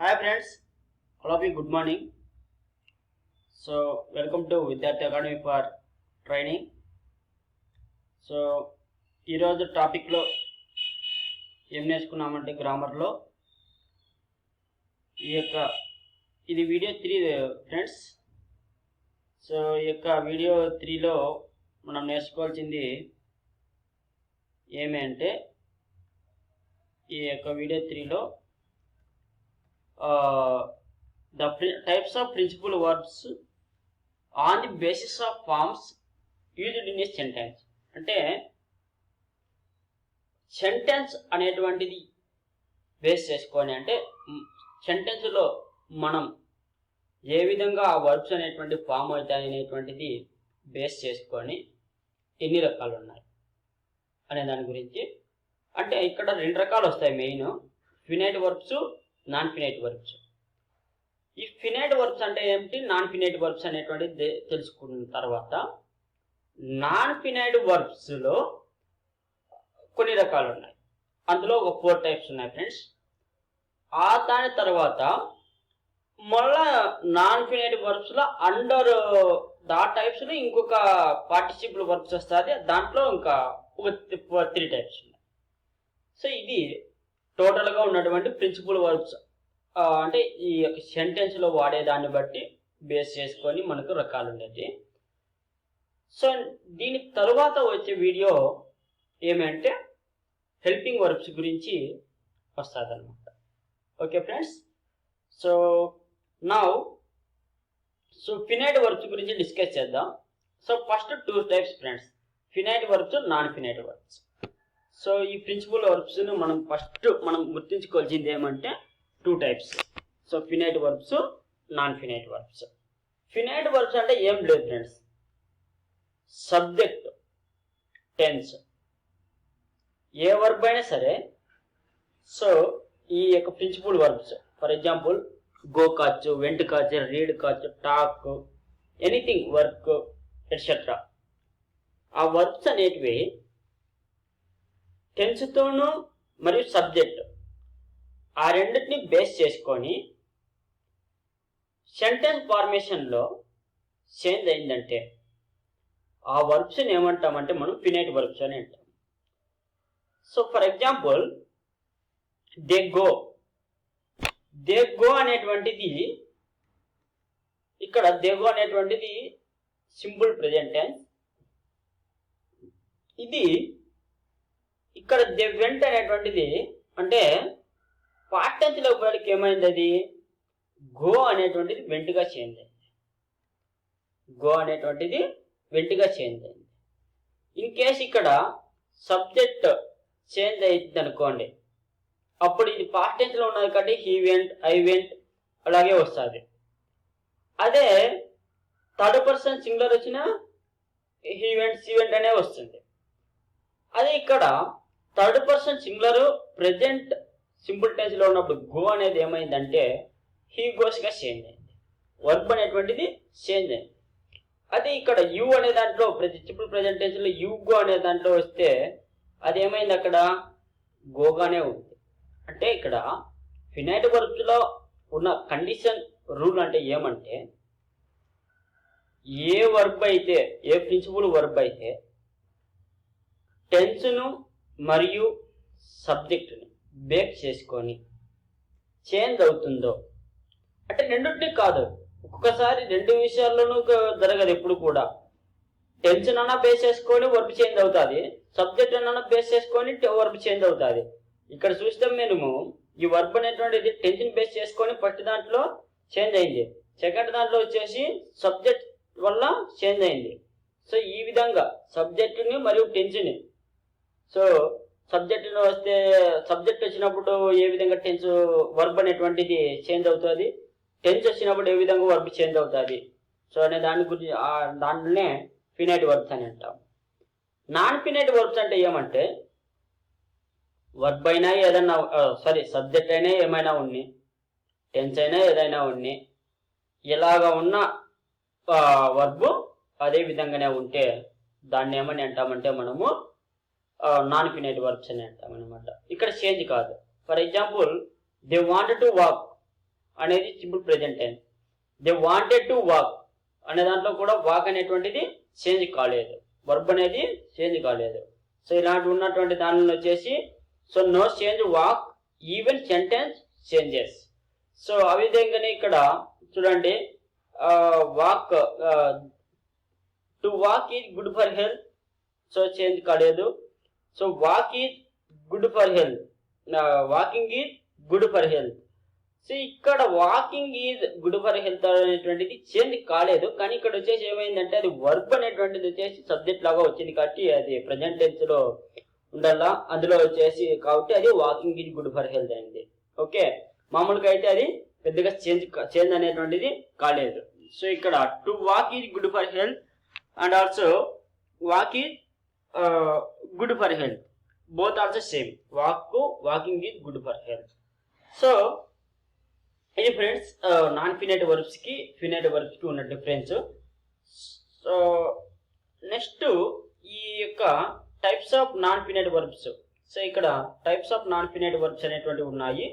Hi friends, all of you good morning. So welcome to Vidyarthi Academy for training. So ఈరోజు టాపిక్లో ఏం నేర్చుకున్నామంటే గ్రామర్లో ఇది video 3 friends. So ఈ యొక్క వీడియో 3లో మనం నేర్చుకోవాల్సింది ఏమి అంటే ఈ యొక్క video 3లో the types of principal verbs on the basis of forms used in a sentence. అంటే సెంటెన్స్ అనేటువంటిది బేస్ చేసుకొని, అంటే సెంటెన్స్లో మనం ఏ విధంగా ఆ వర్బ్స్ అనేటువంటి ఫామ్ అవుతాయి అనేటువంటిది బేస్ చేసుకొని ఎన్ని రకాలు ఉన్నాయి అనే దాని గురించి. అంటే ఇక్కడ 2 రకాలు వస్తాయి main, finite verbs, non finite verbs. ఈ ఫినైట్ వర్బ్స్ అంటే ఏమిటి, నాన్ ఫినైట్ వర్బ్స్ అనేటువంటిది తెలుసుకున్న తర్వాత నాన్ ఫినైట్ వర్బ్స్లో కొన్ని రకాలు ఉన్నాయి. అందులో ఒక 4 టైప్స్ ఉన్నాయి ఫ్రెండ్స్. దాని తర్వాత మళ్ళా నాన్ ఫినైట్ వర్బ్స్లో అండర్ దా టైప్స్లో ఇంకొక పార్టిసిపుల్ వర్బ్స్ వస్తుంది, దాంట్లో ఇంకా ఒక 3 టైప్స్ ఉన్నాయి. సో ఇది టోటల్గా ఉన్నటువంటి ప్రిన్సిపల్ వర్బ్స్, అంటే ఈ యొక్క సెంటెన్స్లో వాడేదాన్ని బట్టి బేస్ చేసుకొని మనకు రకాలు ఉండేది. సో దీని తరువాత వచ్చే వీడియో ఏమంటే హెల్పింగ్ వర్బ్స్ గురించి వస్తుంది అనమాట. Okay friends, so finite verbs గురించి డిస్కస్ చేద్దాం. So first 2 types friends, finite verbs, non finite verbs. So ఈ ప్రిన్సిపల్ వర్బ్స్ను మనం గుర్తుంచుకోవాల్సింది ఏమంటే 2 types. So finite verbs, non finite verbs. Finite verbs అంటే ఏం లేదు ఫ్రెండ్స్, సబ్జెక్ట్, టెన్స్, ఏ వర్బ్ అయినా సరే. సో ఈ యొక్క principal verbs, for example go కావచ్చు, వెంట్ కావచ్చు, రీడ్ కావచ్చు, టాక్, ఎనీథింగ్, వర్క్ ఎట్సెట్రా. ఆ వర్బ్స్ అనేటివి టెన్స్తోనూ మరియు సబ్జెక్ట్ ఆ రెండింటిని బేస్ చేసుకొని సెంటెన్స్ ఫార్మేషన్లో చేంజ్ అయిందంటే ఆ వర్బ్స్ని ఏమంటామంటే మనం ఫినైట్ వర్బ్స్ అని అంటాం. So for example they go అనేటువంటిది, ఇక్కడ దే గో అనేటువంటిది సింపుల్ ప్రెజెంట్ టెన్స్. ఇది ఇక్కడ దే వెంట్ అనేటువంటిది అంటే పాస్ట్ టెన్స్లో పోయేకి ఏమైంది, అది గో అనేటువంటిది వెంటగా చేంజ్ అయింది. గో అనేటువంటిది వెంటగా చేంజ్ అయింది. ఇన్ కేస్ ఇక్కడ సబ్జెక్ట్ చేంజ్ అయింది అనుకోండి, అప్పుడు ఇది పాస్ట్ టెన్స్లో ఉన్నది కాబట్టి హీ వెంట్, ఐ వెంట్ అలాగే వస్తుంది. అదే థర్డ్ పర్సన్ సింగులర్ వచ్చినా హీ వెంట్, సీ వెంట్ అనే వస్తుంది. అదే ఇక్కడ third person singular present simple టెన్స్లో ఉన్నప్పుడు గో అనేది ఏమైందంటే హీ గోస్గా చేంజ్ అయింది, వర్బ్ అనేటువంటిది చేంజ్ అయింది. అదే ఇక్కడ యూ అనే దాంట్లో సింపుల్ ప్రెజెంట్ టెన్స్లో యూ గో అనే దాంట్లో వస్తే అది ఏమైంది, అక్కడ గోగానే ఉంది. అంటే ఇక్కడ ఫినైట్ వర్బ్స్లో ఉన్న కండిషన్ రూల్ అంటే ఏమంటే, ఏ వర్బ్ అయితే, ఏ ప్రిన్సిపల్ వర్బ్ అయితే టెన్స్ను మరియు సబ్జెక్టుని బేక్ చేసుకొని చేంజ్ అవుతుందో, అంటే రెండింటినీ కాదు, ఒక్కొక్కసారి 2 విషయాల్లోనూ జరగదు. ఎప్పుడు కూడా టెన్స్ అన్నా బేస్ చేసుకొని వర్బ్ చేంజ్ అవుతుంది, సబ్జెక్ట్ అన్నా బేస్ చేసుకొని వర్బ్ చేంజ్ అవుతుంది. ఇక్కడ చూస్తాం మేము ఈ వర్బ్ అనేటువంటిది టెన్స్ని బేస్ చేసుకొని ఫస్ట్ దాంట్లో చేంజ్ అయింది, సెకండ్ దాంట్లో వచ్చేసి సబ్జెక్ట్ వల్ల చేంజ్ అయింది. సో ఈ విధంగా సబ్జెక్టుని మరియు టెన్స్ని, సో సబ్జెక్టులో వస్తే సబ్జెక్ట్ వచ్చినప్పుడు ఏ విధంగా టెన్స్ వర్బ్ అనేటువంటిది చేంజ్ అవుతుంది, టెన్స్ వచ్చినప్పుడు ఏ విధంగా వర్బ్ చేంజ్ అవుతుంది. సో అనే దాని గురించి దాంట్లోనే ఫినైట్ వర్బ్స్ అని అంటాం. నాన్ ఫినైట్ వర్బ్స్ అంటే ఏమంటే వర్బ్ అయినా ఏదైనా సబ్జెక్ట్ అయినా ఏమైనా ఉన్ని, టెన్స్ అయినా ఏదైనా ఉన్ని, ఇలాగా ఉన్న వర్బ్ అదే విధంగానే ఉంటే దాన్ని ఏమని అంటామంటే మనము నాన్ ఫినైట్ వర్బ్స్ అని అంటాం అనమాట. ఇక్కడ చేంజ్ కాదు. For example they want to walk, అనేది simple present tense. They wanted to walk అనే దాంట్లో కూడా వాక్ అనేటువంటిది చేంజ్ కాలేదు, వర్బ్ అనేది చేంజ్ కాలేదు. సో ఇలాంటి ఉన్నటువంటి దానిలో వచ్చేసి so no change walk even sentence changes. So ఆ విధంగానే ఇక్కడ చూడండి walk to walk is good for health, so change కాలేదు. So walk is good for health, walking is good for health. So ఇక్కడ walking is good for health అనేటువంటిది change కాలేదు, కానీ ఇక్కడ వచ్చేసి ఏమైందంటే అది వర్బ్ అనేటువంటిది వచ్చేసి సబ్జెక్ట్ లాగా వచ్చింది కాబట్టి అది ప్రజెంట్ టెన్స్ లో ఉండాలా, అందులో వచ్చేసి కాబట్టి అది walking is good for health అయింది. ఓకే, మామూలుగా అయితే అది పెద్దగా చేంజ్ అనేటువంటిది కాలేదు. సో ఇక్కడ to walk is good for health and also walk is good for health, both also same. Walking is good for health. So ఇది ఫ్రెండ్స్ నాన్ ఫినైట్ వర్బ్స్ కి ఫినైట్ వర్బ్స్ కి ఉన్న డిఫరెన్స్. సో నెక్స్ట్ ఈ యొక్క types of non finite verbs. So ఇక్కడ types of non finite verbs అనేటువంటివి ఉన్నాయి.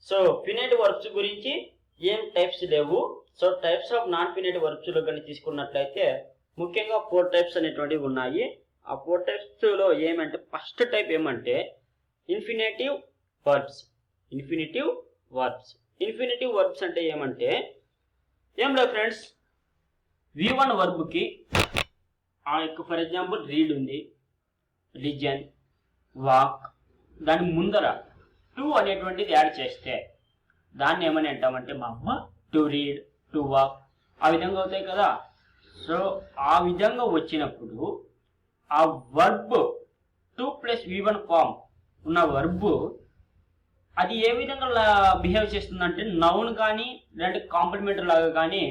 So finite verbs గురించి ఏం టైప్స్ లేవు. So types of non finite verbs లో కానీ తీసుకున్నట్లయితే ముఖ్యంగా 4 టైప్స్ అనేటువంటివి ఉన్నాయి. ఆ 4 టైప్స్ లో ఏమంటే ఫస్ట్ టైప్ ఏమంటే ఇన్ఫినిటివ్ వర్బ్స్. ఇన్ఫినిటివ్ వర్బ్స్ అంటే ఏమంటే ఏం లేదు ఫ్రెండ్స్, V1 వర్బ్కి ఆ యొక్క ఫర్ ఎగ్జాంపుల్ రీడ్ ఉంది, లిజన్, వాక్, దాని ముందర టు అనేటువంటిది యాడ్ చేస్తే దాన్ని ఏమని అంటామంటే మా అమ్మ టు రీడ్, టు వాక్, ఆ విధంగా అవుతాయి కదా. సో ఆ విధంగా వచ్చినప్పుడు ఆ వర్బ్ 2 + V1 ఫామ్ ఉన్న వర్బ్ అది ఏ విధంగా బిహేవ్ చేస్తుందంటే నౌన్ కానీ లేదంటే కాంప్లిమెంట్ లాగా కానీ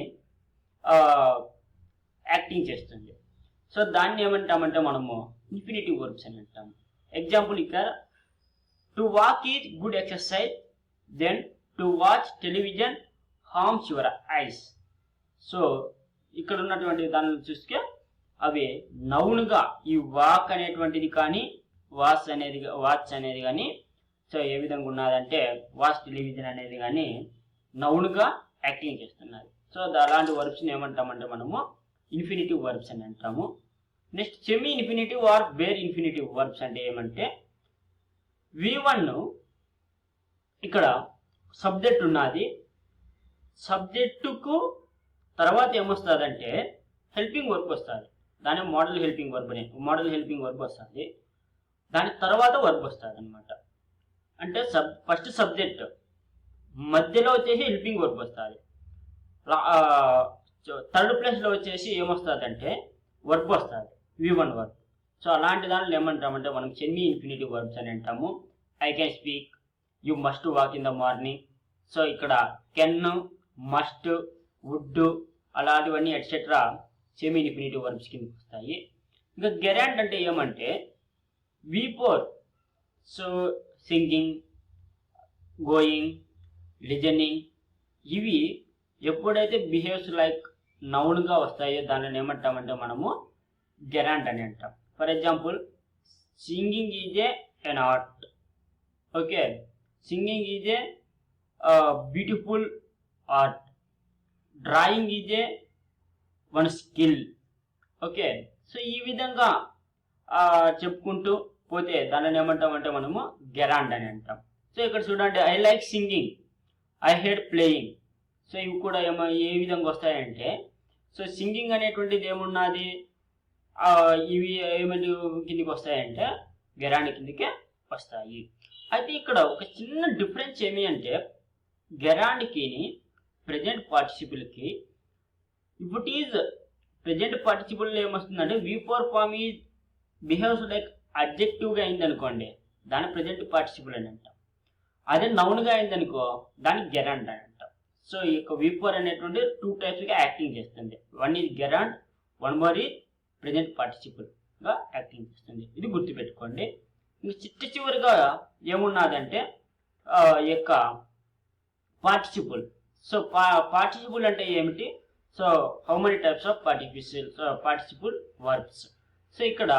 యాక్టింగ్ చేస్తుంది. సో దాన్ని ఏమంటామంటే మనము ఇన్ఫినిటివ్ వర్బ్స్ అని అంటాము. ఎగ్జాంపుల్ ఇక్కడ to walk is good exercise, then to watch television harms your eyes. So ఇక్కడ ఉన్నటువంటి దానిని చూస్తే అవి నౌన్గా ఈ వాక్ అనేటువంటిది కానీ వాచ్ అనేది కానీ సో ఏ విధంగా ఉన్నదంటే వాచ్ టెలివిజన్ అనేది కానీ నౌన్గా యాక్టింగ్ చేస్తున్నది. సో అలాంటి వర్బ్స్ని ఏమంటామంటే మనము ఇన్ఫినిటివ్ వర్బ్స్ అని అంటాము. Next semi infinitive or bare infinitive verbs అంటే ఏమంటే V1 ఇక్కడ సబ్జెక్ట్ ఉన్నది, సబ్జెక్టుకు తర్వాత ఏమొస్తుందంటే హెల్పింగ్ వర్బ్ వస్తుంది, దాని మోడల్ హెల్పింగ్ వర్బ్ వస్తుంది, దాని తర్వాత వర్బ్ వస్తుంది అనమాట. అంటే ఫస్ట్ సబ్జెక్ట్ మధ్యలో వచ్చేసి హెల్పింగ్ వర్బ్ వస్తుంది, థర్డ్ ప్లేస్లో వచ్చేసి ఏమొస్తుంది అంటే వర్బ్ వస్తుంది, V1 వర్బ్. సో అలాంటి దానిలో ఏమంటామంటే మనం సెమీ ఇన్ఫినిటివ్ వర్బ్స్ అని అంటాము. I can speak, you must walk in the morning. So ఇక్కడ కెన్, మస్ట్, వుడ్ అలాంటివన్నీ ఎట్సెట్రా సెమీ ఇన్ఫినిటివ్ వర్బ్స్ కింద వస్తాయి. ఇంకా గెరాంట్ అంటే ఏమంటే V4, so singing, going, listening ఇవి ఎప్పుడైతే బిహేవ్స్ లైక్ నౌన్గా వస్తాయో దానిని ఏమంటామంటే మనము గెరాంట్ అని అంటాం. For example singing is an art. Okay, singing is a beautiful art, drawing is a one skill. Okay, so ఈ విధంగా చెప్పుకుంటూ పోతే దానిని ఏమంటామంటే మనము గెరాంట్ అని అంటాం. సో ఇక్కడ చూడండి I like singing, I hate playing. So ఇవి కూడా ఏ విధంగా వస్తాయంటే సో సింగింగ్ అనేటువంటిది ఏమున్నది ఇవి ఏమిటి కిందికి వస్తాయంటే గెరాంట్ కిందికే వస్తాయి. అయితే ఇక్కడ ఒక చిన్న డిఫరెన్స్ ఏమి అంటే గెరాంట్కి ప్రెజెంట్ పార్టిసిపుల్కి if it is present participle ఏమొస్తుందంటే V4 form is behaves like అడ్జెక్టివ్గా అయింది అనుకోండి దాని ప్రెజెంట్ పార్టిసిపుల్ అని అంటాం. అదే నౌన్గా అయింది అనుకో దానికి గెరాంట్ అని అంటాం. సో ఈ యొక్క V4 అనేటువంటి 2 టైప్స్గా యాక్టింగ్ చేస్తుంది. One is gerund, one more is present పార్టిసిపుల్గా యాక్టింగ్ చేస్తుంది. ఇది గుర్తుపెట్టుకోండి. ఇంక చివరిగా ఏమున్నదంటే ఈ యొక్క పార్టిసిపుల్. సో పార్టిసిపుల్ అంటే ఏమిటి? So how many types of participle verbs. So ఇక్కడ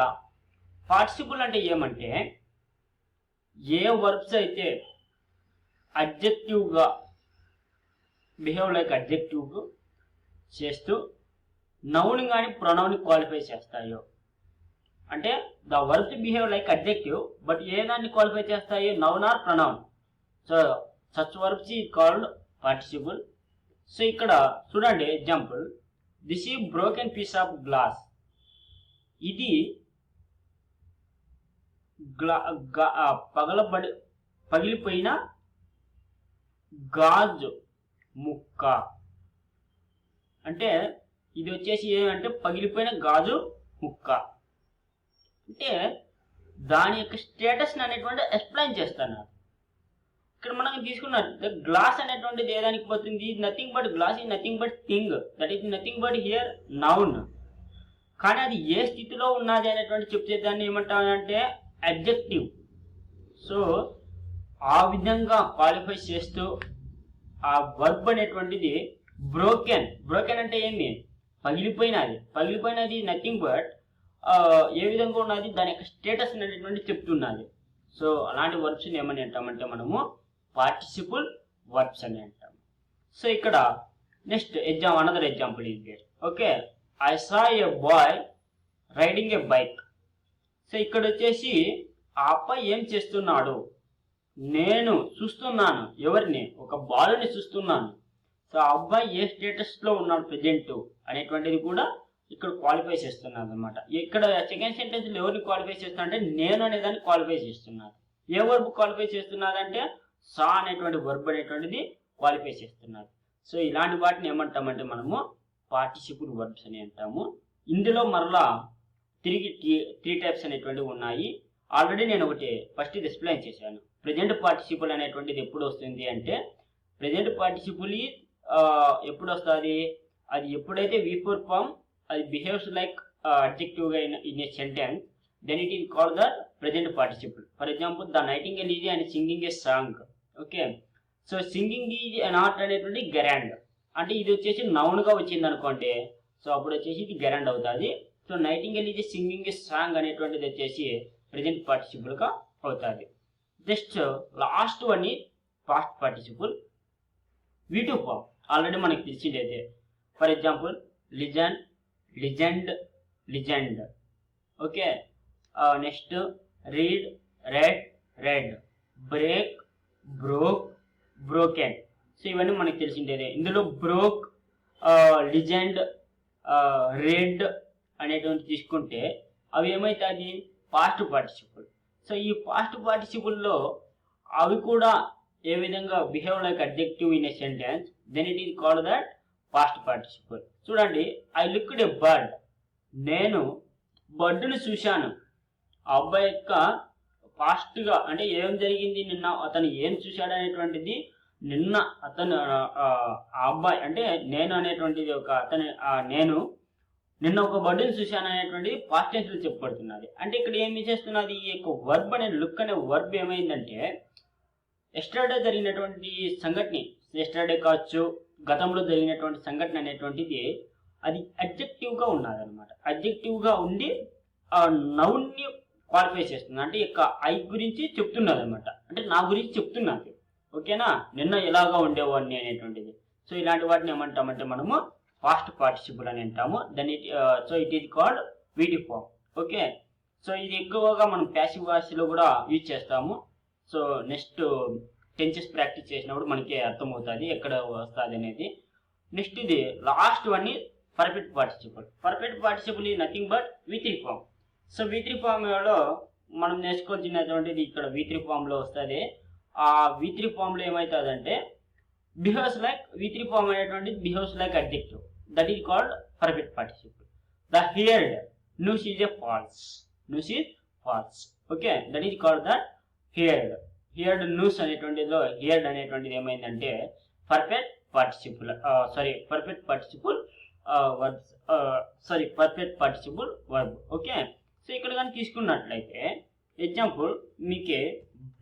పార్టిసిపుల్ అంటే ఏమంటే ఏ వర్బ్స్ అయితే అడ్జెక్టివ్గా బిహేవ్ లైక్ అడ్జెక్టివ్ చేస్తూ నౌన్ కానీ ప్రొనౌన్ క్వాలిఫై చేస్తాయో, అంటే the verb behave like adjective but ఏ దాన్ని క్వాలిఫై చేస్తాయి, noun or pronoun. So such verbs is called participle. So ఇక్కడ చూడండి ఎగ్జాంపుల్, దిస్ ఈ బ్రోకెన్ పీస్ ఆఫ్ గ్లాస్. ఇది పగిలిపోయిన గాజు ముక్క. అంటే ఇది వచ్చేసి ఏమంటే పగిలిపోయిన గాజు ముక్క అంటే దాని యొక్క స్టేటస్ అనేటువంటి ఎక్స్ప్లెయిన్ చేస్తున్నారు. ఇక్కడ మనం తీసుకున్నట్టు గ్లాస్ అనేటువంటిది ఏ దానికి పోతుంది, nothing but glass is nothing but thing, that is nothing but here noun. కానీ అది ఏ స్థితిలో ఉన్నది అనేటువంటి చెప్తే దాన్ని ఏమంటామంటే అడ్జెక్టివ్. సో ఆ విధంగా క్వాలిఫై చేస్తూ ఆ వర్బ్ అనేటువంటిది బ్రోకెన్ అంటే ఏమి, పగిలిపోయినది నథింగ్ బట్ ఏ విధంగా ఉన్నది దాని యొక్క స్టేటస్ అనేటువంటి చెప్తున్నది. సో అలాంటి వర్బ్స్ని ఏమని అంటామంటే మనము పార్టిసిపుల్ వర్బ్స్ అని అంటాము. సో ఇక్కడ next another example is there. Okay, I saw a boy riding a bike. So ఇక్కడ వచ్చేసి ఆ అబ్బాయి ఏం చేస్తున్నాడు, నేను చూస్తున్నాను. ఎవరిని, ఒక బాలుని చూస్తున్నాను. సో ఆ అబ్బాయి ఏ స్టేటస్లో ఉన్నాడు ప్రెజెంట్ అనేటువంటిది కూడా ఇక్కడ క్వాలిఫై చేస్తున్నారు అనమాట. ఇక్కడ సెకండ్ సెంటెన్స్లో ఎవరిని క్వాలిఫై చేస్తున్నా అంటే నేను అనేదాన్ని క్వాలిఫై చేస్తున్నారు. ఏ వర్బ్ క్వాలిఫై చేస్తున్నారంటే సా అనేటువంటి వర్బ్ అనేటువంటిది క్వాలిఫై చేస్తున్నారు. సో ఇలాంటి వాటిని ఏమంటామంటే మనము పార్టిసిపుల్ వర్బ్స్ అని అంటాము. ఇందులో మరలా తిరిగి 3 టైప్స్ అనేటువంటివి ఉన్నాయి. ఆల్రెడీ నేను ఒకటి ఫస్ట్ ఇది ఎక్స్ప్లెయిన్ చేశాను. ప్రెజెంట్ పార్టిసిపుల్ అనేటువంటిది ఎప్పుడు వస్తుంది అంటే, ప్రెజెంట్ పార్టిసిపుల్ ఎప్పుడు వస్తుంది, అది ఎప్పుడైతే V4 ఫామ్ అది బిహేవ్స్ లైక్ అడ్జెక్టివ్గా in a sentence, then it is called the present participle. For example, the nightingale is and singing a song. Okay, so singing is an art అనేటువంటి gerund. అంటే ఇది వచ్చేసి నౌన్గా వచ్చింది అనుకోండి, సో అప్పుడు వచ్చేసి ఇది గెరాండ్ అవుతుంది. So nightingale is singing a song అనేటువంటిది వచ్చేసి ప్రెజెంట్ పార్టిసిపుల్గా అవుతుంది. జస్ట్ లాస్ట్ వన్ ఈ past participle V2 form. Already మనకి తెలిసిండేదే. For example, listen, listened, listened. Okay, next read, read, read, break, broke, broken. So ఇవన్నీ మనకి తెలిసిండేదే. ఇందులో బ్రోక్, లిజెండ్, రెడ్ అనేటువంటి తీసుకుంటే అవి ఏమవుతుంది, పాస్ట్ పార్టిసిపుల్. సో ఈ పాస్ట్ పార్టిసిపుల్లో అవి కూడా ఏ విధంగా behave like adjective in a sentence, then it is called that past participle. చూడండి, ఐ లుక్డ్ ఎ బర్డ్. నేను బర్డ్ని చూశాను. ఆ అబ్బాయి యొక్క పాస్ట్గా అంటే ఏం జరిగింది, నిన్న అతను ఏం చూశాడు అనేటువంటిది, నిన్న అతను ఆ అబ్బాయి అంటే నేను అనేటువంటిది ఒక అతను నేను నిన్న ఒక బర్డ్ని చూశాను అనేటువంటిది పాస్ట్ టెన్స్లో చెప్పబడుతున్నది. అంటే ఇక్కడ ఏమి చేస్తున్నది, ఈ యొక్క వర్బ్ అనే లుక్ అనే వర్బ్ ఏమైందంటే ఎస్టర్డే జరిగినటువంటి సంఘటన, ఎస్టర్డే కావచ్చు, గతంలో జరిగినటువంటి సంఘటన అనేటువంటిది అది అడ్జెక్టివ్గా ఉన్నదన్నమాట. అడ్జెక్టివ్గా ఉండి ఆ నౌన్ని క్వాలిఫై చేస్తుంది. అంటే ఇక ఐ గురించి చెప్తున్నది అనమాట, అంటే నా గురించి చెప్తున్నది. ఓకేనా, నిన్న ఎలాగా ఉండేవాడిని అనేటువంటిది. సో ఇలాంటి వాటిని ఏమంటామంటే మనము పాస్ట్ పార్టిసిపుల్ అని అంటాము. దాన్ని so it is called V2 form. Okay, so ఇది ఎక్కువగా మనం ప్యాసివ్ వాయిస్లో కూడా యూజ్ చేస్తాము. సో నెక్స్ట్ టెన్సెస్ ప్రాక్టీస్ చేసినప్పుడు మనకి అర్థమవుతుంది ఎక్కడ వస్తుంది అనేది. నెక్స్ట్ ఇది లాస్ట్ వన్ ఈ perfect participle. Perfect participle is nothing but V3 form. So V3 ఫామ్లో మనం నేర్చుకోవాల్సినటువంటిది ఇక్కడ V3 ఫామ్లో వస్తుంది. ఆ V3 ఫామ్లో ఏమవుతుందంటే బిహేవ్స్ లైక్ V3 ఫామ్ అనేటువంటిది behaves like adjective, that is called perfect participle. The heard news is a false. News is false. Okay, that is called the heard. Heard news అనేటువంటిలో heard అనేటువంటిది ఏమైందంటే perfect participle perfect participle verbs perfect participle verb. Okay, so ఇక్కడ కానీ తీసుకున్నట్లయితే example మీకే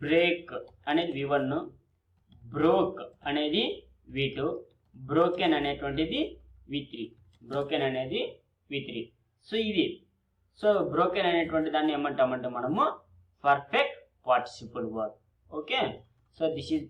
break అనేది V1, broke అనేది V2, broken అనేటువంటిది V3. బ్రోకెన్ అనేది V3. సో ఇది బ్రోకెన్ అనేటువంటి దాన్ని ఏమంటామంటే మనము perfect participle verb. Okay, so this is